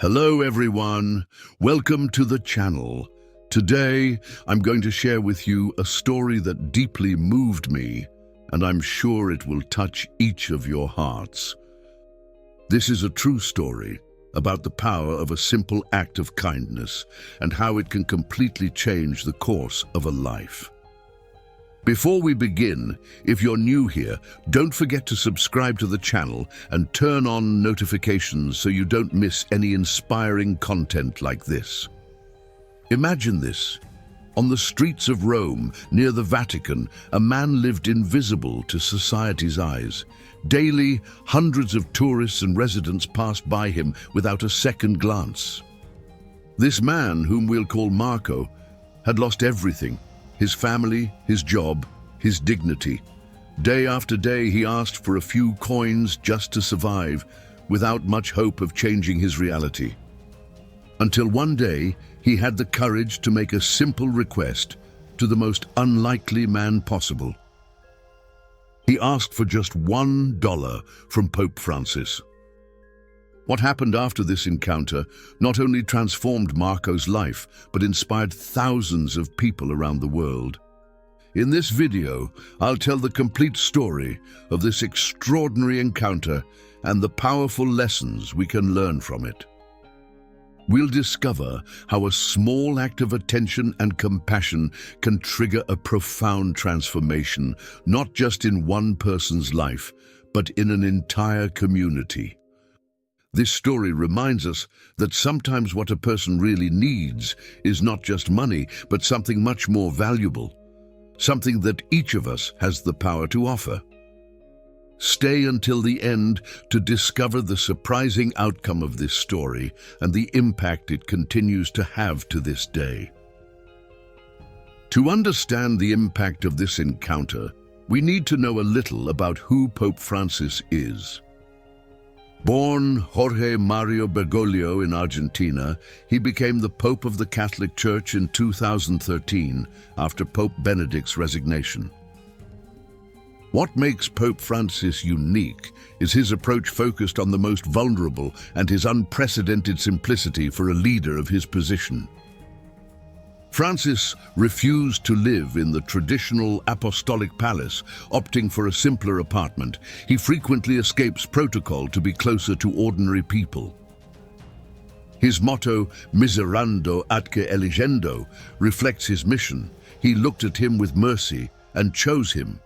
Hello everyone, welcome to the channel. Today I'm going to share with you a story that deeply moved me, and I'm sure it will touch each of your hearts. This is a true story about the power of a simple act of kindness and how it can completely change the course of a life. Before we begin, if you're new here, don't forget to subscribe to the channel and turn on notifications so you don't miss any inspiring content like this. Imagine this. On the streets of Rome, near the Vatican, a man lived invisible to society's eyes. Daily, hundreds of tourists and residents passed by him without a second glance. This man, whom we'll call Marco, had lost everything. His family, his job, his dignity. Day after day he asked for a few coins just to survive, without much hope of changing his reality. Until one day he had the courage to make a simple request to the most unlikely man possible. He asked for just $1 from Pope Francis. What happened after this encounter not only transformed Marco's life, but inspired thousands of people around the world. In this video, I'll tell the complete story of this extraordinary encounter and the powerful lessons we can learn from it. We'll discover how a small act of attention and compassion can trigger a profound transformation, not just in one person's life, but in an entire community. This story reminds us that sometimes what a person really needs is not just money, but something much more valuable, something that each of us has the power to offer. Stay until the end to discover the surprising outcome of this story and the impact it continues to have to this day. To understand the impact of this encounter, we need to know a little about who Pope Francis is. Born Jorge Mario Bergoglio in Argentina, he became the Pope of the Catholic Church in 2013 after Pope Benedict's resignation. What makes Pope Francis unique is his approach focused on the most vulnerable and his unprecedented simplicity for a leader of his position. Francis refused to live in the traditional apostolic palace, opting for a simpler apartment. He frequently escapes protocol to be closer to ordinary people. His motto, miserando atque eligendo, reflects his mission. He looked at him with mercy and chose him.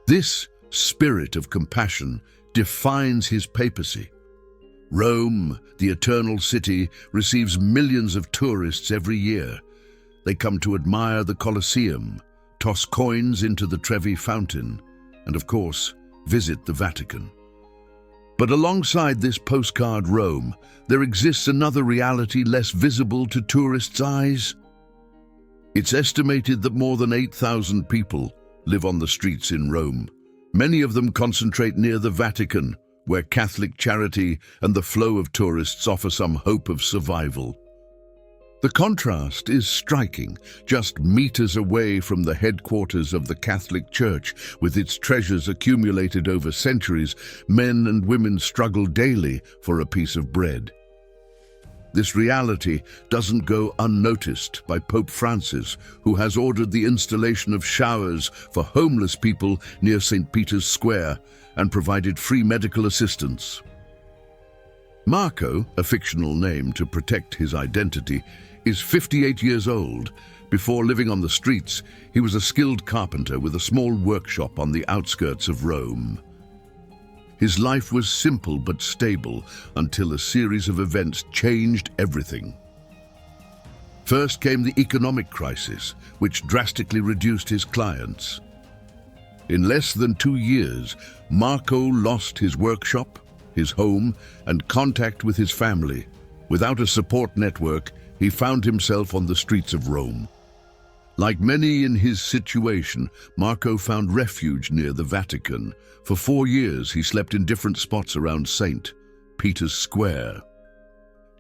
This spirit of compassion defines his papacy. Rome, the eternal city, receives millions of tourists every year. They come to admire the Colosseum, toss coins into the Trevi fountain, and of course, visit the Vatican. But alongside this postcard Rome, there exists another reality less visible to tourists' eyes. It's estimated that more than 8,000 people live on the streets in Rome. Many of them concentrate near the Vatican, where Catholic charity and the flow of tourists offer some hope of survival. The contrast is striking. Just meters away from the headquarters of the Catholic Church, with its treasures accumulated over centuries, men and women struggle daily for a piece of bread. This reality doesn't go unnoticed by Pope Francis, who has ordered the installation of showers for homeless people near St. Peter's Square and provided free medical assistance. Marco, a fictional name to protect his identity, is 58 years old. Before living on the streets, he was a skilled carpenter with a small workshop on the outskirts of Rome. His life was simple but stable until a series of events changed everything. First came the economic crisis, which drastically reduced his clients. In less than 2 years, Marco lost his workshop, his home, and contact with his family. Without a support network, he found himself on the streets of Rome. Like many in his situation, Marco found refuge near the Vatican. For 4 years, he slept in different spots around St. Peter's Square.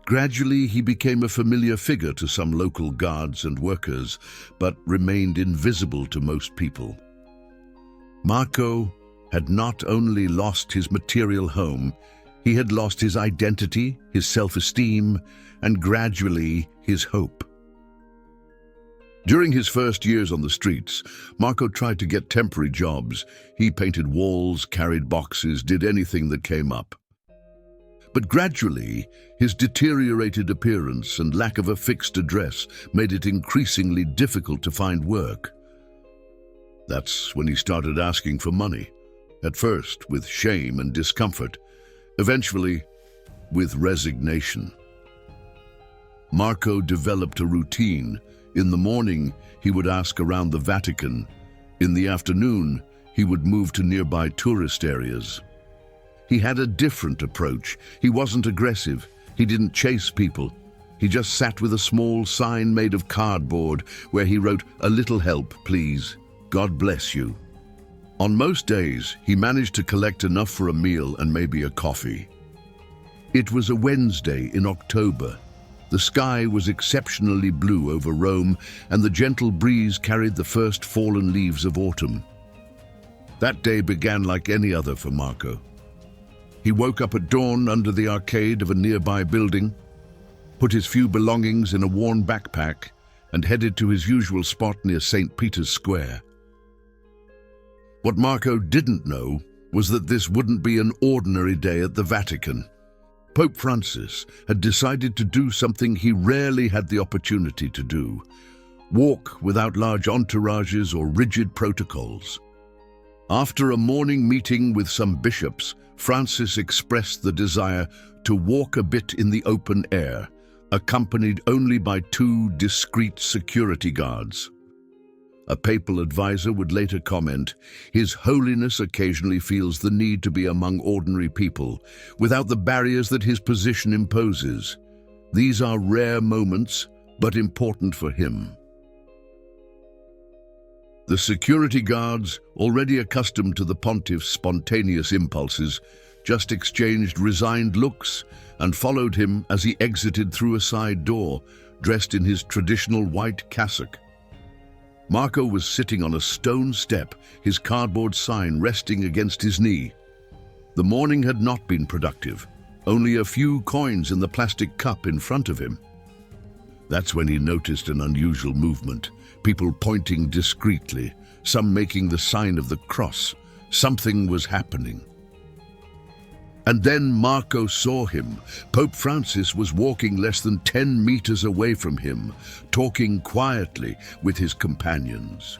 Gradually, he became a familiar figure to some local guards and workers, but remained invisible to most people. Marco had not only lost his material home, He had lost his identity, his self-esteem, and gradually his hope. During his first years on the streets, Marco tried to get temporary jobs. He painted walls, carried boxes, did anything that came up. But gradually, his deteriorated appearance and lack of a fixed address made it increasingly difficult to find work. That's when he started asking for money, at first with shame and discomfort, eventually with resignation. Marco developed a routine. In the morning, he would ask around the Vatican. In the afternoon, he would move to nearby tourist areas. He had a different approach. He wasn't aggressive. He didn't chase people. He just sat with a small sign made of cardboard where he wrote, "A little help, please. God bless you." On most days, he managed to collect enough for a meal and maybe a coffee. It was a Wednesday in October. The sky was exceptionally blue over Rome, and the gentle breeze carried the first fallen leaves of autumn. That day began like any other for Marco. He woke up at dawn under the arcade of a nearby building, put his few belongings in a worn backpack, and headed to his usual spot near St. Peter's Square. What Marco didn't know was that this wouldn't be an ordinary day at the Vatican. Pope Francis had decided to do something he rarely had the opportunity to do: walk without large entourages or rigid protocols. After a morning meeting with some bishops, Francis expressed the desire to walk a bit in the open air, accompanied only by 2 discreet security guards. A papal advisor would later comment, "His Holiness occasionally feels the need to be among ordinary people, without the barriers that his position imposes. These are rare moments, but important for him." The security guards, already accustomed to the pontiff's spontaneous impulses, just exchanged resigned looks and followed him as he exited through a side door, dressed in his traditional white cassock. Marco was sitting on a stone step, his cardboard sign resting against his knee. The morning had not been productive, only a few coins in the plastic cup in front of him. That's when he noticed an unusual movement, people pointing discreetly, some making the sign of the cross. Something was happening. And then Marco saw him. Pope Francis was walking less than 10 meters away from him, talking quietly with his companions.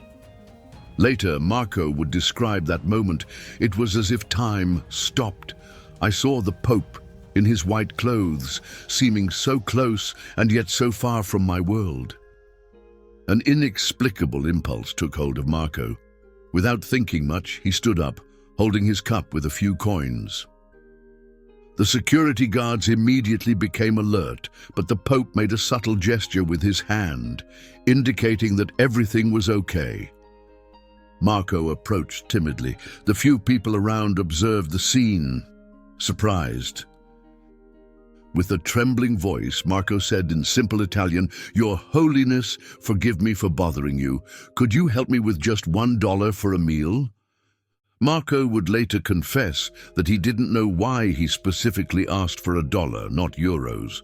Later, Marco would describe that moment. It was as if time stopped. "I saw the Pope in his white clothes, seeming so close and yet so far from my world." An inexplicable impulse took hold of Marco. Without thinking much, he stood up, holding his cup with a few coins. The security guards immediately became alert, but the Pope made a subtle gesture with his hand, indicating that everything was okay. Marco approached timidly. The few people around observed the scene, surprised. With a trembling voice, Marco said in simple Italian, "Your Holiness, forgive me for bothering you. Could you help me with just $1 for a meal?" Marco would later confess that he didn't know why he specifically asked for $1, not euros.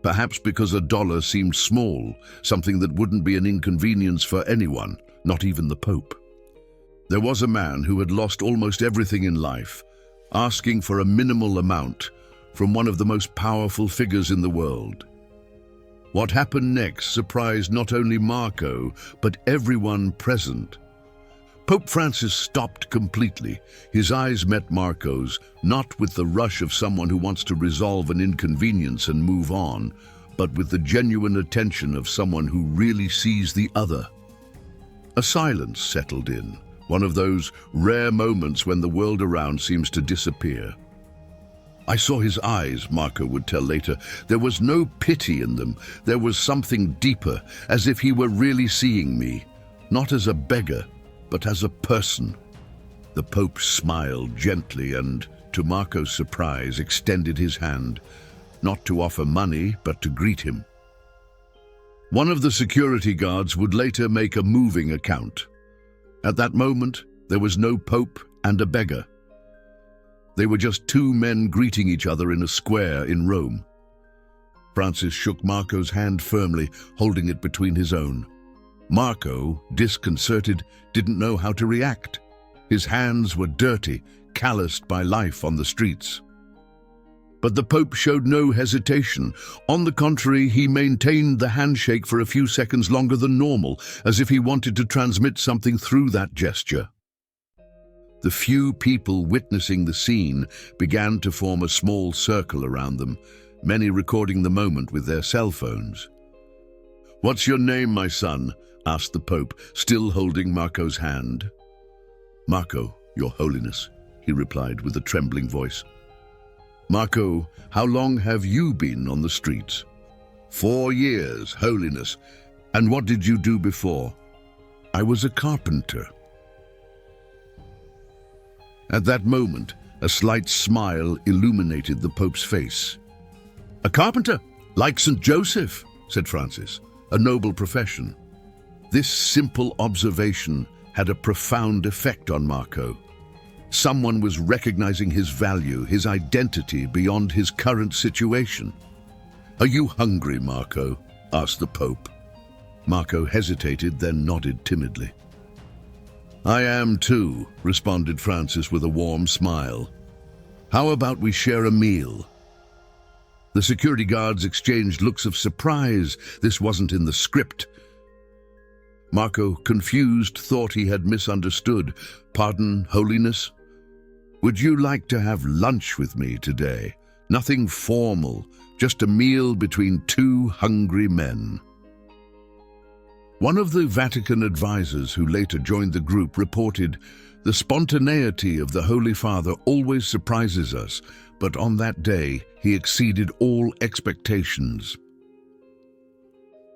Perhaps because $1 seemed small, something that wouldn't be an inconvenience for anyone, not even the Pope. There was a man who had lost almost everything in life, asking for a minimal amount from one of the most powerful figures in the world. What happened next surprised not only Marco, but everyone present. Pope Francis stopped completely. His eyes met Marco's, not with the rush of someone who wants to resolve an inconvenience and move on, but with the genuine attention of someone who really sees the other. A silence settled in, one of those rare moments when the world around seems to disappear. "I saw his eyes," Marco would tell later. "There was no pity in them. There was something deeper, as if he were really seeing me, not as a beggar, but as a person." The Pope smiled gently and, to Marco's surprise, extended his hand, not to offer money, but to greet him. One of the security guards would later make a moving account. At that moment, there was no Pope and a beggar. They were just two men greeting each other in a square in Rome. Francis shook Marco's hand firmly, holding it between his own. Marco, disconcerted, didn't know how to react. His hands were dirty, calloused by life on the streets. But the Pope showed no hesitation. On the contrary, he maintained the handshake for a few seconds longer than normal, as if he wanted to transmit something through that gesture. The few people witnessing the scene began to form a small circle around them, many recording the moment with their cell phones. "What's your name, my son?" asked the Pope, still holding Marco's hand. "Marco, Your Holiness," he replied with a trembling voice. "Marco, how long have you been on the streets?" 4 years, Holiness. "And what did you do before?" "I was a carpenter." At that moment, a slight smile illuminated the Pope's face. "A carpenter, like St. Joseph," said Francis, "a noble profession." This simple observation had a profound effect on Marco. Someone was recognizing his value, his identity beyond his current situation. "Are you hungry, Marco?" asked the Pope. Marco hesitated, then nodded timidly. "I am too," responded Francis with a warm smile. "How about we share a meal?" The security guards exchanged looks of surprise. This wasn't in the script. Marco, confused, thought he had misunderstood. "Pardon, Holiness? Would you like to have lunch with me today? Nothing formal, just a meal between two hungry men." One of the Vatican advisors who later joined the group reported, "The spontaneity of the Holy Father always surprises us, but on that day he exceeded all expectations."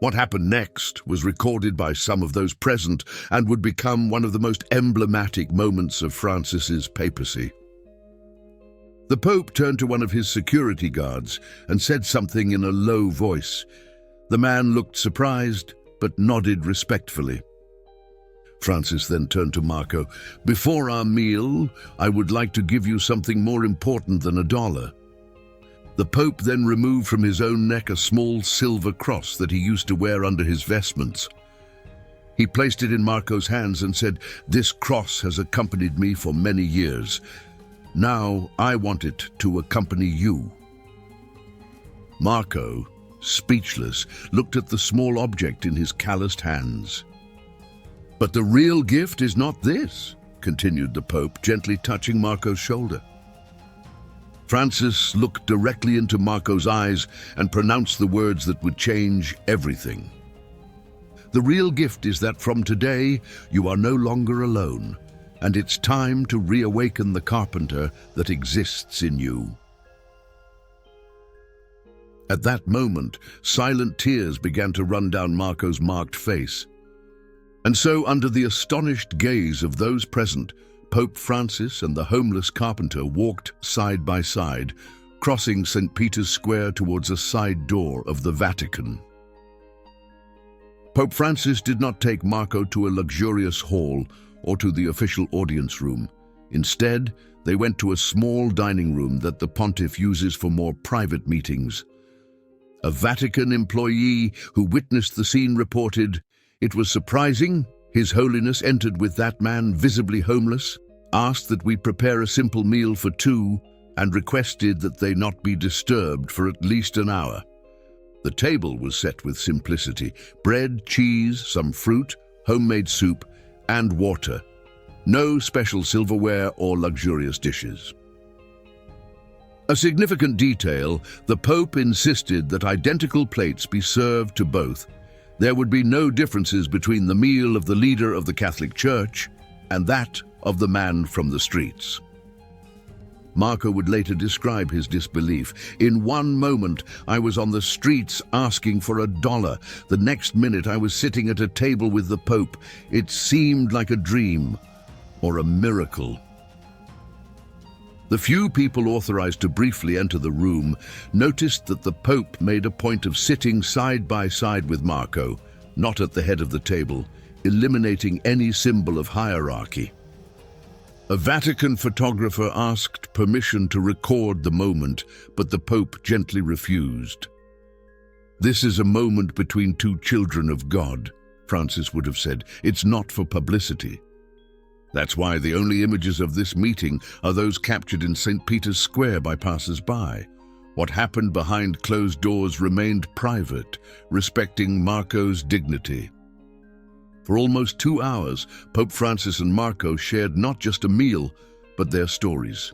What happened next was recorded by some of those present and would become one of the most emblematic moments of Francis's papacy. The Pope turned to one of his security guards and said something in a low voice. The man looked surprised, but nodded respectfully. Francis then turned to Marco. "Before our meal, I would like to give you something more important than $1. The Pope then removed from his own neck a small silver cross that he used to wear under his vestments. He placed it in Marco's hands and said, "This cross has accompanied me for many years. Now I want it to accompany you." Marco, speechless, looked at the small object in his calloused hands. "But the real gift is not this," continued the Pope, gently touching Marco's shoulder. Francis looked directly into Marco's eyes and pronounced the words that would change everything. "The real gift is that from today you are no longer alone, and it's time to reawaken the carpenter that exists in you." At that moment, silent tears began to run down Marco's marked face. And so, under the astonished gaze of those present, Pope Francis and the homeless carpenter walked side by side, crossing St. Peter's Square towards a side door of the Vatican. Pope Francis did not take Marco to a luxurious hall or to the official audience room. Instead, they went to a small dining room that the pontiff uses for more private meetings. A Vatican employee who witnessed the scene reported, "It was surprising. His Holiness entered with that man visibly homeless, asked that we prepare a simple meal for two, and requested that they not be disturbed for at least an hour. The table was set with simplicity: bread, cheese, some fruit, homemade soup, and water. No special silverware or luxurious dishes." A significant detail, the Pope insisted that identical plates be served to both. There would be no differences between the meal of the leader of the Catholic Church and that of the man from the streets. Marco would later describe his disbelief. "In one moment, I was on the streets asking for $1. The next minute, I was sitting at a table with the Pope. It seemed like a dream or a miracle." The few people authorized to briefly enter the room noticed that the Pope made a point of sitting side by side with Marco, not at the head of the table, eliminating any symbol of hierarchy. A Vatican photographer asked permission to record the moment, but the Pope gently refused. "This is a moment between two children of God," Francis would have said. "It's not for publicity." That's why the only images of this meeting are those captured in St. Peter's Square by passers-by. What happened behind closed doors remained private, respecting Marco's dignity. For almost 2 hours, Pope Francis and Marco shared not just a meal, but their stories.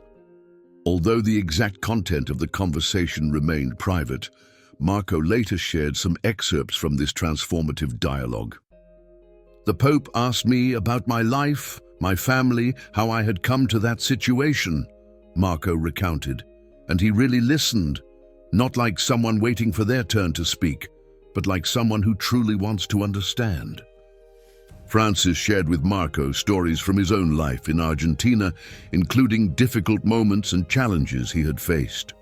Although the exact content of the conversation remained private, Marco later shared some excerpts from this transformative dialogue. "The Pope asked me about my life, my family, how I had come to that situation," Marco recounted. "And he really listened, not like someone waiting for their turn to speak, but like someone who truly wants to understand." Francis shared with Marco stories from his own life in Argentina, including difficult moments and challenges he had faced.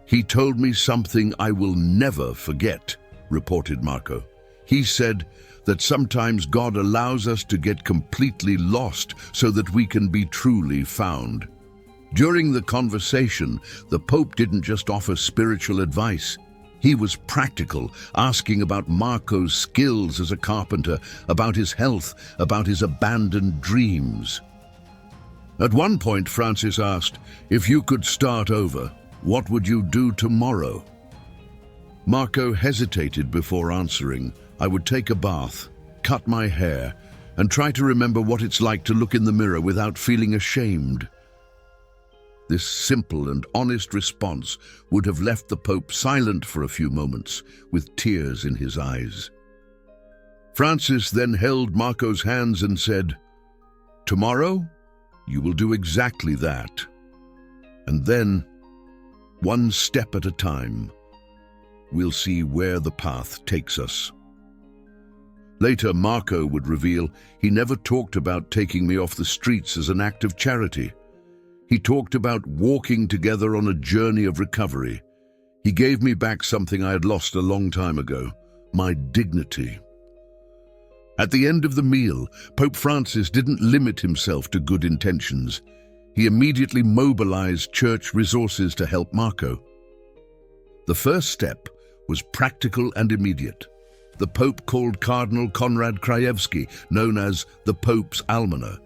"He told me something I will never forget," reported Marco. "He said that sometimes God allows us to get completely lost so that we can be truly found." During the conversation, the Pope didn't just offer spiritual advice. He was practical, asking about Marco's skills as a carpenter, about his health, about his abandoned dreams. At one point, Francis asked, "If you could start over, what would you do tomorrow?" Marco hesitated before answering. "I would take a bath, cut my hair, and try to remember what it's like to look in the mirror without feeling ashamed." This simple and honest response would have left the Pope silent for a few moments, with tears in his eyes. Francis then held Marco's hands and said, "Tomorrow, you will do exactly that. And then, one step at a time, we'll see where the path takes us." Later, Marco would reveal he never talked about taking me off the streets as an act of charity. He talked about walking together on a journey of recovery. He gave me back something I had lost a long time ago, my dignity. At the end of the meal, Pope Francis didn't limit himself to good intentions. He immediately mobilized church resources to help Marco. The first step was practical and immediate. The Pope called Cardinal Konrad Krajewski, known as the Pope's Almoner,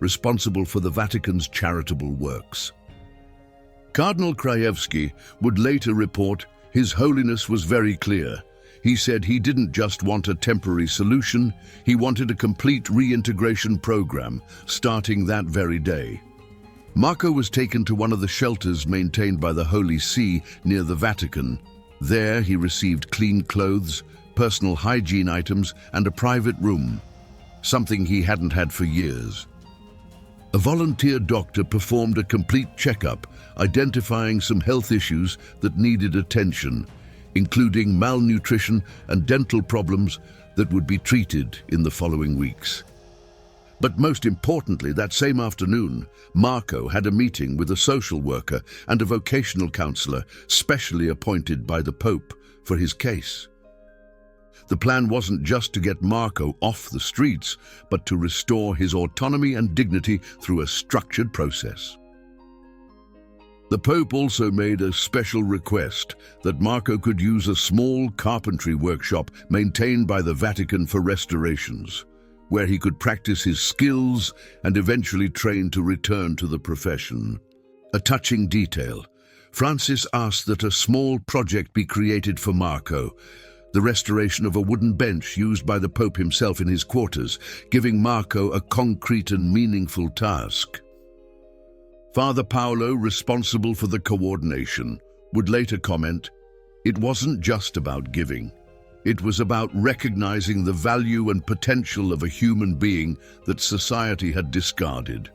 responsible for the Vatican's charitable works. Cardinal Krajewski would later report, "His Holiness was very clear. He said he didn't just want a temporary solution, he wanted a complete reintegration program, starting that very day." Marco was taken to one of the shelters maintained by the Holy See near the Vatican. There he received clean clothes, personal hygiene items, and a private room, something he hadn't had for years. A volunteer doctor performed a complete checkup, identifying some health issues that needed attention, including malnutrition and dental problems that would be treated in the following weeks. But most importantly, that same afternoon, Marco had a meeting with a social worker and a vocational counselor specially appointed by the Pope for his case. The plan wasn't just to get Marco off the streets, but to restore his autonomy and dignity through a structured process. The Pope also made a special request that Marco could use a small carpentry workshop maintained by the Vatican for restorations, where he could practice his skills and eventually train to return to the profession. A touching detail, Francis asked that a small project be created for Marco, the restoration of a wooden bench used by the Pope himself in his quarters, giving Marco a concrete and meaningful task. Father Paolo, responsible for the coordination, would later comment, "It wasn't just about giving. It was about recognizing the value and potential of a human being that society had discarded."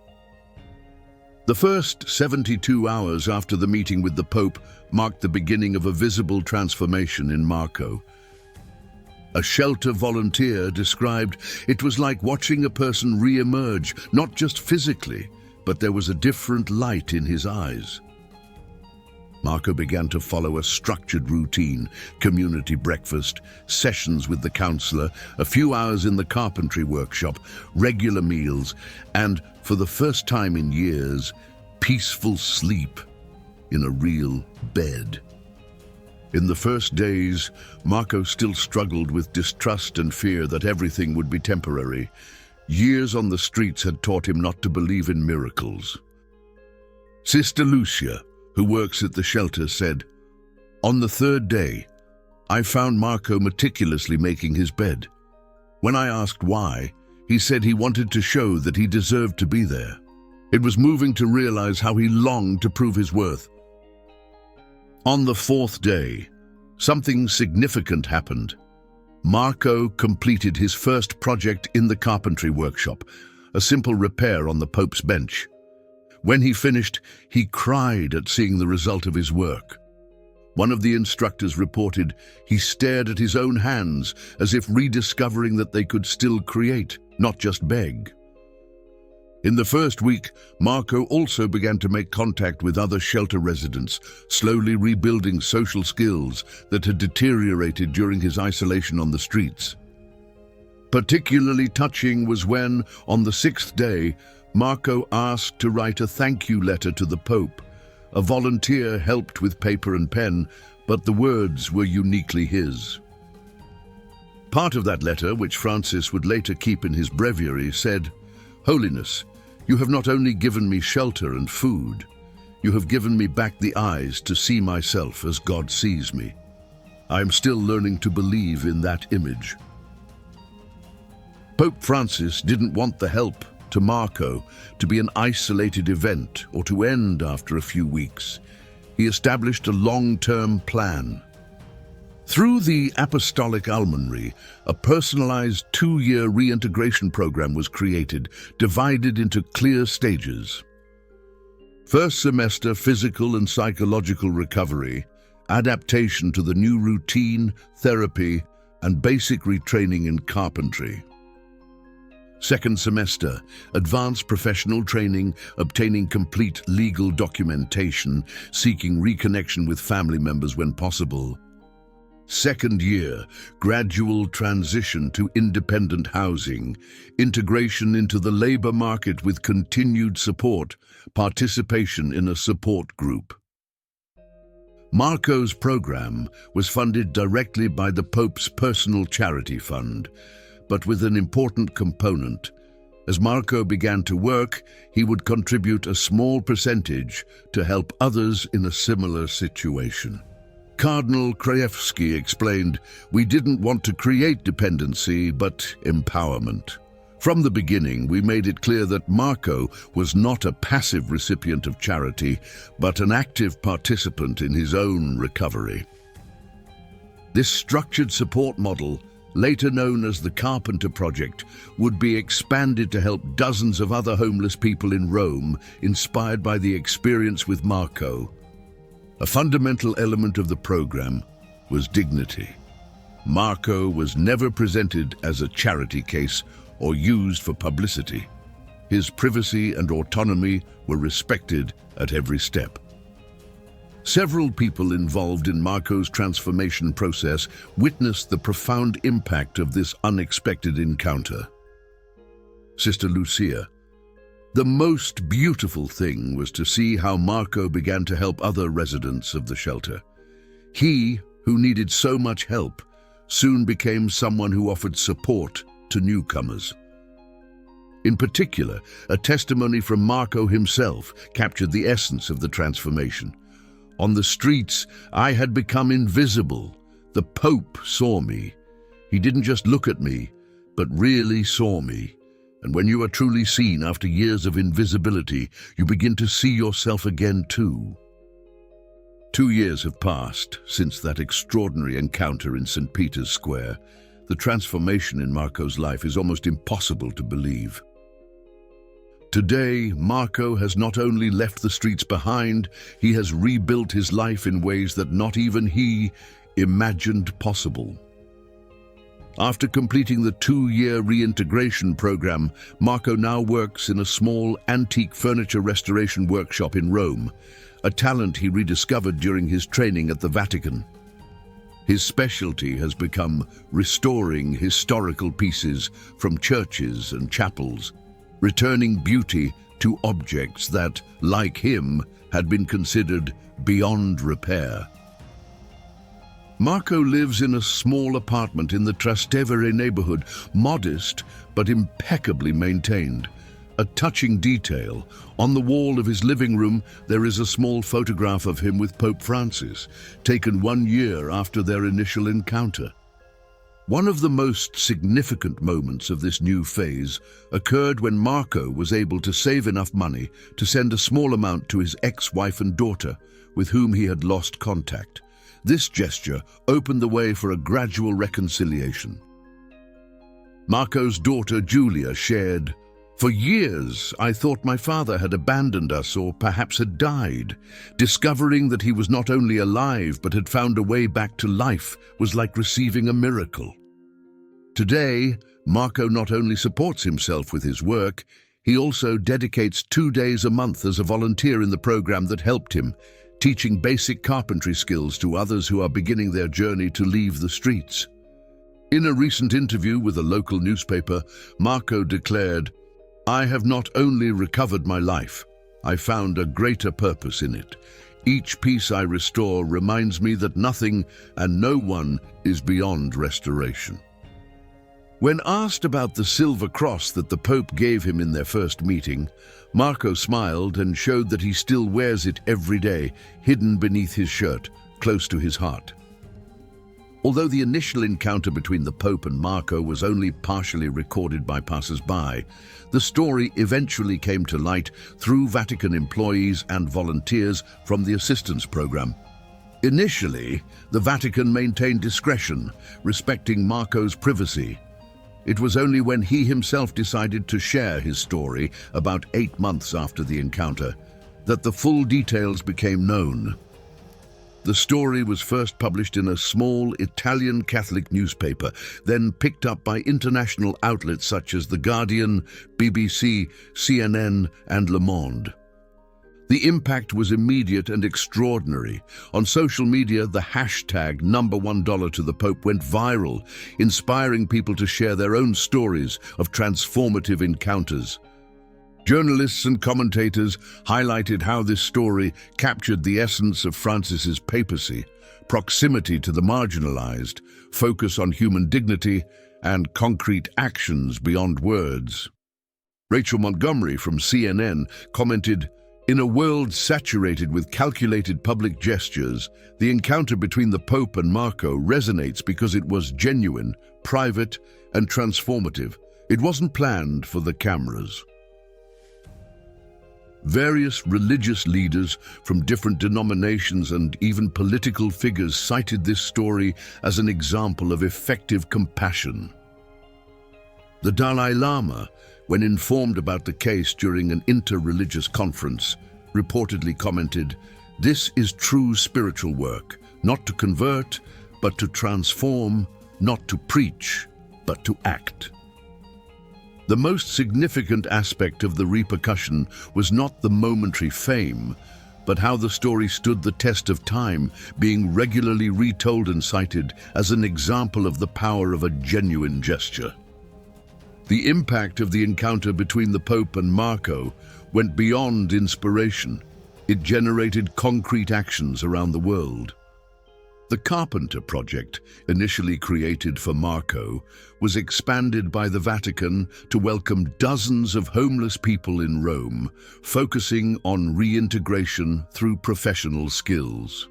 The first 72 hours after the meeting with the Pope marked the beginning of a visible transformation in Marco. A shelter volunteer described, "It was like watching a person re-emerge, not just physically, but there was a different light in his eyes." Marco began to follow a structured routine: community breakfast, sessions with the counselor, a few hours in the carpentry workshop, regular meals, and, for the first time in years, peaceful sleep in a real bed. In the first days, Marco still struggled with distrust and fear that everything would be temporary. Years on the streets had taught him not to believe in miracles. Sister Lucia, who works at the shelter, said, "On the third day, I found Marco meticulously making his bed. When I asked why, he said he wanted to show that he deserved to be there. It was moving to realize how he longed to prove his worth." On the fourth day, something significant happened. Marco completed his first project in the carpentry workshop, a simple repair on the Pope's bench. When he finished, he cried at seeing the result of his work. One of the instructors reported he stared at his own hands as if rediscovering that they could still create, not just beg. In the first week, Marco also began to make contact with other shelter residents, slowly rebuilding social skills that had deteriorated during his isolation on the streets. Particularly touching was when, on the sixth day, Marco asked to write a thank you letter to the Pope. A volunteer helped with paper and pen, but the words were uniquely his. Part of that letter, which Francis would later keep in his breviary, said, "Holiness, you have not only given me shelter and food, you have given me back the eyes to see myself as God sees me. I am still learning to believe in that image." Pope Francis didn't want the help to Marco to be an isolated event or to end after a few weeks. He established a long-term plan. Through the Apostolic Almonry, a personalized 2-year reintegration program was created, divided into clear stages. First semester, physical and psychological recovery, adaptation to the new routine, therapy, and basic retraining in carpentry. Second semester, advanced professional training, obtaining complete legal documentation, seeking reconnection with family members when possible. Second year, gradual transition to independent housing, integration into the labor market with continued support, participation in a support group. Marco's program was funded directly by the Pope's personal charity fund, but with an important component. As Marco began to work, he would contribute a small percentage to help others in a similar situation. Cardinal Krajewski explained, "We didn't want to create dependency, but empowerment. From the beginning, we made it clear that Marco was not a passive recipient of charity, but an active participant in his own recovery." This structured support model, later known as the Carpenter Project, would be expanded to help dozens of other homeless people in Rome, inspired by the experience with Marco. A fundamental element of the program was dignity. Marco was never presented as a charity case or used for publicity. His privacy and autonomy were respected at every step. Several people involved in Marco's transformation process witnessed the profound impact of this unexpected encounter. Sister Lucia, the most beautiful thing was to see how Marco began to help other residents of the shelter. He, who needed so much help, soon became someone who offered support to newcomers. In particular, a testimony from Marco himself captured the essence of the transformation. "On the streets, I had become invisible. The Pope saw me. He didn't just look at me, but really saw me. And when you are truly seen after years of invisibility, you begin to see yourself again too." 2 years have passed since that extraordinary encounter in St. Peter's Square. The transformation in Marco's life is almost impossible to believe. Today, Marco has not only left the streets behind, he has rebuilt his life in ways that not even he imagined possible. After completing the 2-year reintegration program, Marco now works in a small antique furniture restoration workshop in Rome, a talent he rediscovered during his training at the Vatican. His specialty has become restoring historical pieces from churches and chapels, returning beauty to objects that, like him, had been considered beyond repair. Marco lives in a small apartment in the Trastevere neighborhood, modest but impeccably maintained. A touching detail: on the wall of his living room there is a small photograph of him with Pope Francis, taken 1 year after their initial encounter. One of the most significant moments of this new phase occurred when Marco was able to save enough money to send a small amount to his ex-wife and daughter, with whom he had lost contact. This gesture opened the way for a gradual reconciliation. Marco's daughter Julia shared, "For years, I thought my father had abandoned us or perhaps had died. Discovering that he was not only alive but had found a way back to life was like receiving a miracle." Today, Marco not only supports himself with his work, he also dedicates 2 days a month as a volunteer in the program that helped him, teaching basic carpentry skills to others who are beginning their journey to leave the streets. In a recent interview with a local newspaper, Marco declared, "I have not only recovered my life, I found a greater purpose in it. Each piece I restore reminds me that nothing and no one is beyond restoration." When asked about the silver cross that the Pope gave him in their first meeting, Marco smiled and showed that he still wears it every day, hidden beneath his shirt, close to his heart. Although the initial encounter between the Pope and Marco was only partially recorded by passers-by, the story eventually came to light through Vatican employees and volunteers from the assistance program. Initially, the Vatican maintained discretion, respecting Marco's privacy. It was only when he himself decided to share his story about 8 months after the encounter that the full details became known. The story was first published in a small Italian Catholic newspaper, then picked up by international outlets such as The Guardian, BBC, CNN, and Le Monde. The impact was immediate and extraordinary. On social media, the hashtag #1 to the Pope went viral, inspiring people to share their own stories of transformative encounters. Journalists and commentators highlighted how this story captured the essence of Francis's papacy: proximity to the marginalized, focus on human dignity, and concrete actions beyond words. Rachel Montgomery from CNN commented, "In a world saturated with calculated public gestures, the encounter between the Pope and Marco resonates because it was genuine, private, and transformative. It wasn't planned for the cameras." Various religious leaders from different denominations and even political figures cited this story as an example of effective compassion. The Dalai Lama, when informed about the case during an inter-religious conference, reportedly commented, "This is true spiritual work, not to convert, but to transform, not to preach, but to act." The most significant aspect of the repercussion was not the momentary fame, but how the story stood the test of time, being regularly retold and cited as an example of the power of a genuine gesture. The impact of the encounter between the Pope and Marco went beyond inspiration. It generated concrete actions around the world. The Carpenter Project, initially created for Marco, was expanded by the Vatican to welcome dozens of homeless people in Rome, focusing on reintegration through professional skills.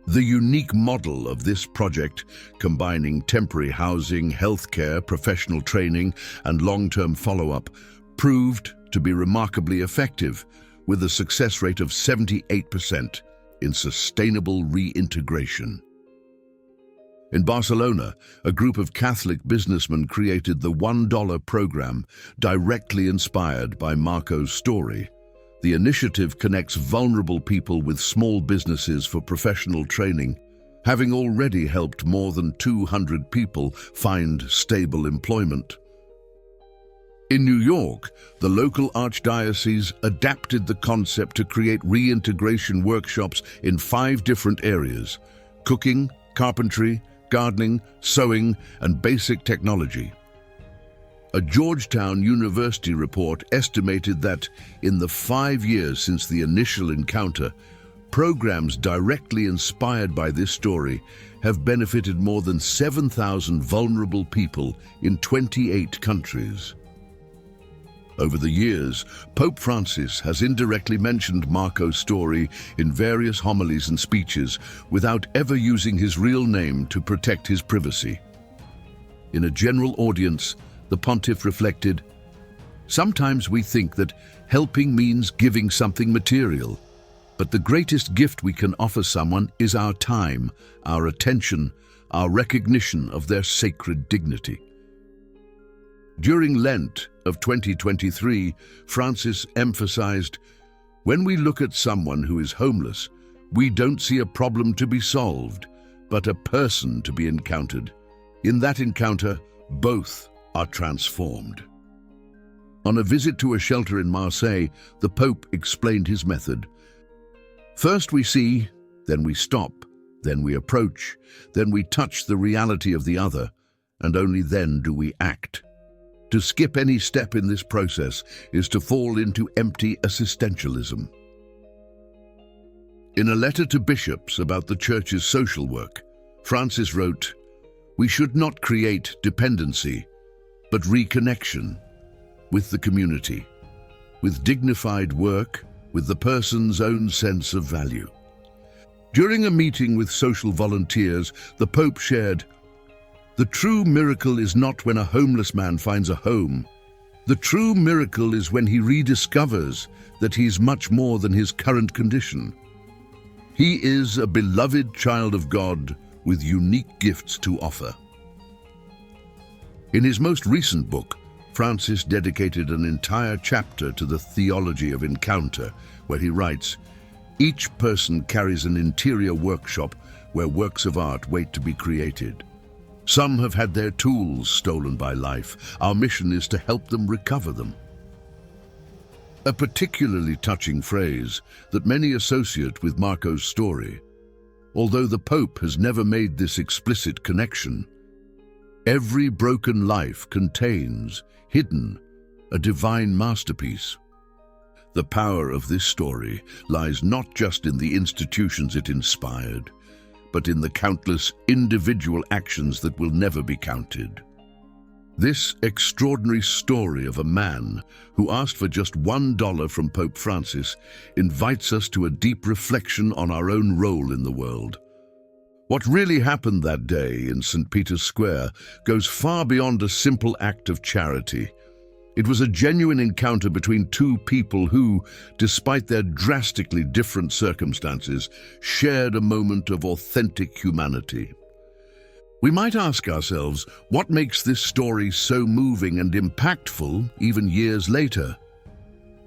The unique model of this project, combining temporary housing, healthcare, professional training, and long-term follow-up, proved to be remarkably effective, with a success rate of 78% in sustainable reintegration. In Barcelona, a group of Catholic businessmen created the $1 program, directly inspired by Marco's story. The initiative connects vulnerable people with small businesses for professional training, having already helped more than 200 people find stable employment. In New York, the local archdiocese adapted the concept to create reintegration workshops in 5 different areas: cooking, carpentry, gardening, sewing, and basic technology. A Georgetown University report estimated that, in the 5 years since the initial encounter, programs directly inspired by this story have benefited more than 7,000 vulnerable people in 28 countries. Over the years, Pope Francis has indirectly mentioned Marco's story in various homilies and speeches without ever using his real name to protect his privacy. In a general audience, the pontiff reflected, "Sometimes we think that helping means giving something material, but the greatest gift we can offer someone is our time, our attention, our recognition of their sacred dignity." During Lent of 2023, Francis emphasized, "When we look at someone who is homeless, we don't see a problem to be solved, but a person to be encountered. In that encounter, both are transformed." On a visit to a shelter in Marseille, the Pope explained his method. "First we see, then we stop, then we approach, then we touch the reality of the other, and only then do we act. To skip any step in this process is to fall into empty assistantialism." In a letter to bishops about the Church's social work, Francis wrote, "We should not create dependency, but reconnection with the community, with dignified work, with the person's own sense of value." During a meeting with social volunteers, the Pope shared, "The true miracle is not when a homeless man finds a home. The true miracle is when he rediscovers that he's much more than his current condition. He is a beloved child of God with unique gifts to offer." In his most recent book, Francis dedicated an entire chapter to the theology of encounter, where he writes, "Each person carries an interior workshop where works of art wait to be created. Some have had their tools stolen by life. Our mission is to help them recover them." A particularly touching phrase that many associate with Marco's story, although the Pope has never made this explicit connection. Every broken life contains, hidden, a divine masterpiece. The power of this story lies not just in the institutions it inspired, but in the countless individual actions that will never be counted. This extraordinary story of a man who asked for just $1 from Pope Francis invites us to a deep reflection on our own role in the world. What really happened that day in St. Peter's Square goes far beyond a simple act of charity. It was a genuine encounter between 2 people who, despite their drastically different circumstances, shared a moment of authentic humanity. We might ask ourselves, what makes this story so moving and impactful even years later?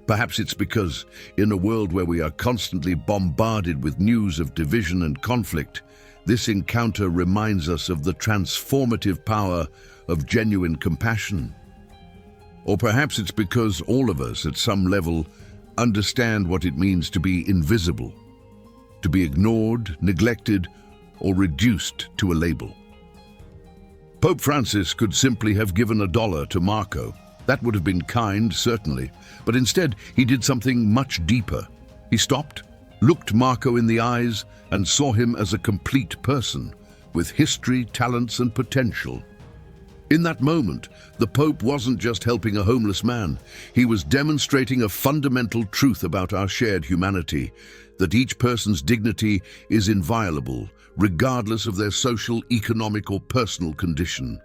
Perhaps it's because, in a world where we are constantly bombarded with news of division and conflict, this encounter reminds us of the transformative power of genuine compassion. Or perhaps it's because all of us, at some level, understand what it means to be invisible, to be ignored, neglected, or reduced to a label. Pope Francis could simply have given $1 to Marco. That would have been kind, certainly, but instead he did something much deeper. He stopped, looked Marco in the eyes, and saw him as a complete person, with history, talents, and potential. In that moment, the Pope wasn't just helping a homeless man. He was demonstrating a fundamental truth about our shared humanity, that each person's dignity is inviolable, regardless of their social, economic, or personal condition.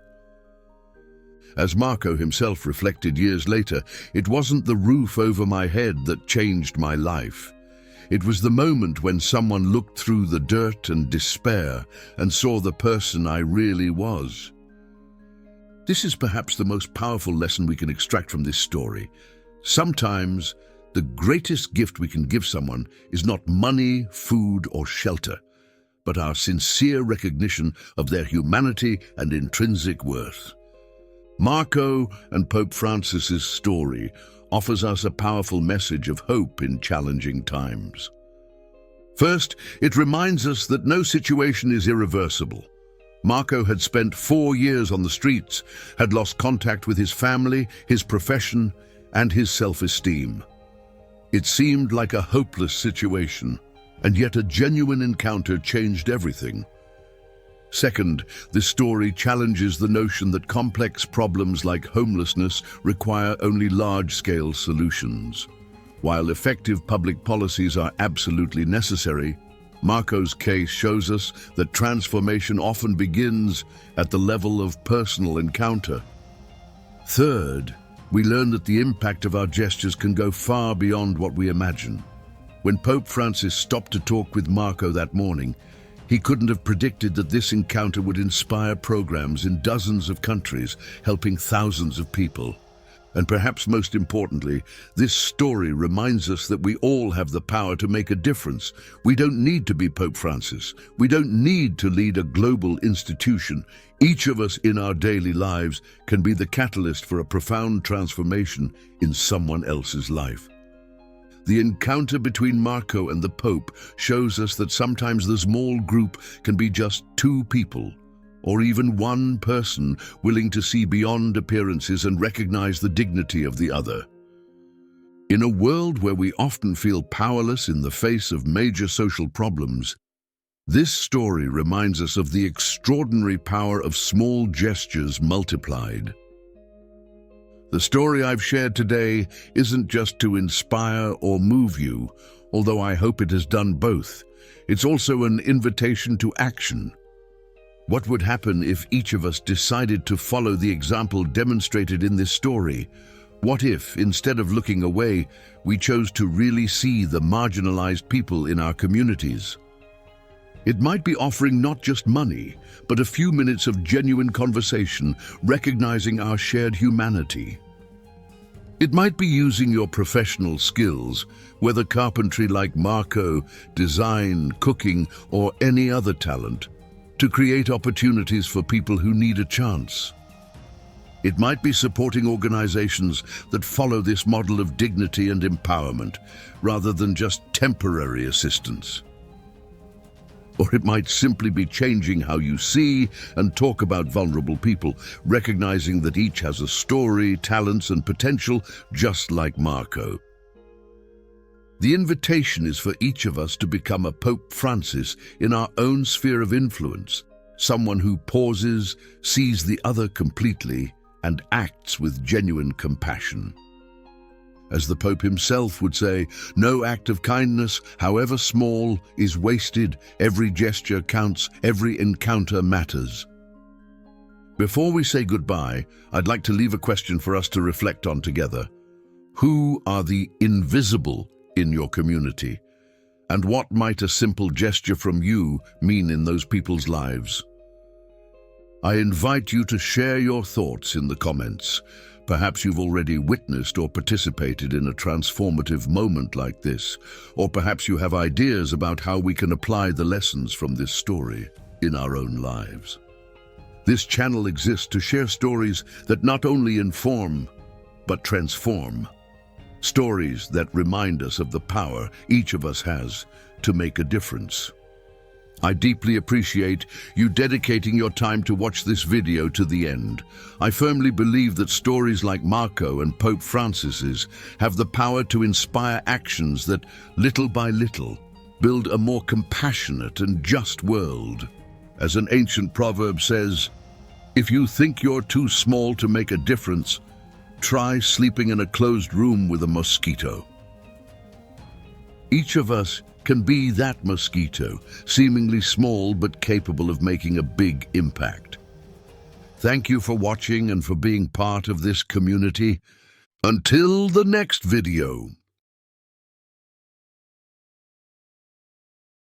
As Marco himself reflected years later, it wasn't the roof over my head that changed my life. It was the moment when someone looked through the dirt and despair and saw the person I really was. This is perhaps the most powerful lesson we can extract from this story. Sometimes, the greatest gift we can give someone is not money, food, or shelter, but our sincere recognition of their humanity and intrinsic worth. Marco and Pope Francis's story offers us a powerful message of hope in challenging times. First, it reminds us that no situation is irreversible. Marco had spent 4 years on the streets, had lost contact with his family, his profession, and his self-esteem. It seemed like a hopeless situation, and yet a genuine encounter changed everything. Second, this story challenges the notion that complex problems like homelessness require only large-scale solutions. While effective public policies are absolutely necessary, Marco's case shows us that transformation often begins at the level of personal encounter. Third, we learn that the impact of our gestures can go far beyond what we imagine. When Pope Francis stopped to talk with Marco that morning, he couldn't have predicted that this encounter would inspire programs in dozens of countries, helping thousands of people. And perhaps most importantly, this story reminds us that we all have the power to make a difference. We don't need to be Pope Francis. We don't need to lead a global institution. Each of us in our daily lives can be the catalyst for a profound transformation in someone else's life. The encounter between Marco and the Pope shows us that sometimes the small group can be just 2 people, or even 1 person willing to see beyond appearances and recognize the dignity of the other. In a world where we often feel powerless in the face of major social problems, this story reminds us of the extraordinary power of small gestures multiplied. The story I've shared today isn't just to inspire or move you, although I hope it has done both. It's also an invitation to action. What would happen if each of us decided to follow the example demonstrated in this story? What if, instead of looking away, we chose to really see the marginalized people in our communities? It might be offering not just money, but a few minutes of genuine conversation, recognizing our shared humanity. It might be using your professional skills, whether carpentry like Marco, design, cooking, or any other talent, to create opportunities for people who need a chance. It might be supporting organizations that follow this model of dignity and empowerment, rather than just temporary assistance. Or it might simply be changing how you see and talk about vulnerable people, recognizing that each has a story, talents, and potential, just like Marco. The invitation is for each of us to become a Pope Francis in our own sphere of influence, someone who pauses, sees the other completely, and acts with genuine compassion. As the Pope himself would say, no act of kindness, however small, is wasted. Every gesture counts, every encounter matters. Before we say goodbye, I'd like to leave a question for us to reflect on together. Who are the invisible in your community? And what might a simple gesture from you mean in those people's lives? I invite you to share your thoughts in the comments. Perhaps you've already witnessed or participated in a transformative moment like this, or perhaps you have ideas about how we can apply the lessons from this story in our own lives. This channel exists to share stories that not only inform, but transform. Stories that remind us of the power each of us has to make a difference. I deeply appreciate you dedicating your time to watch this video to the end. I firmly believe that stories like Marco and Pope Francis's have the power to inspire actions that, little by little, build a more compassionate and just world. As an ancient proverb says, if you think you're too small to make a difference, try sleeping in a closed room with a mosquito. Each of us can be that mosquito, seemingly small but capable of making a big impact. Thank you for watching and for being part of this community. Until the next video.